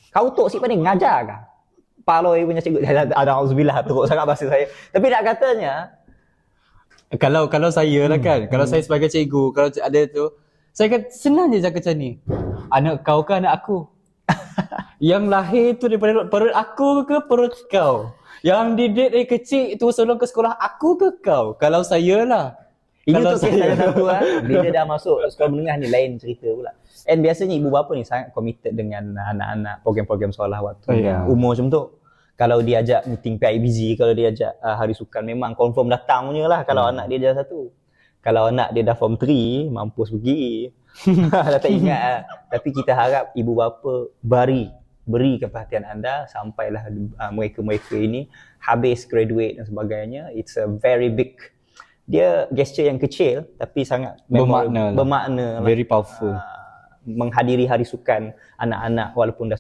Kau tok si pandai ngajar kah? Paloi punya cikgu. Alhamdulillah teruk sangat bahasa saya. Tapi nak katanya Kalau saya lah kan, kalau saya sebagai cikgu, kalau ada tu, saya kata senang je cakap macam ni. Anak kau ke anak aku? Yang lahir tu daripada perut aku ke perut kau? Yang didik dari kecil tu sebelum ke sekolah aku ke kau? Kalau saya lah. ini Kalau untuk kes saya salah satu bila dah masuk sekolah menengah ni lain cerita pula. And biasanya ibu bapa ni sangat committed dengan anak-anak program-program sekolah waktu umur macam tu. Kalau dia ajak meeting PIBZ, kalau dia ajak hari sukan, memang confirm datang punya lah kalau anak dia dah satu. Kalau anak dia dah form 3, mampus pergi. Dah tak ingat lah. Tapi kita harap ibu bapa berikan perhatian anda sampailah mereka-mereka ini habis graduate dan sebagainya. It's a very big, dia gesture yang kecil tapi sangat bermakna very powerful. menghadiri hari sukan anak-anak walaupun dah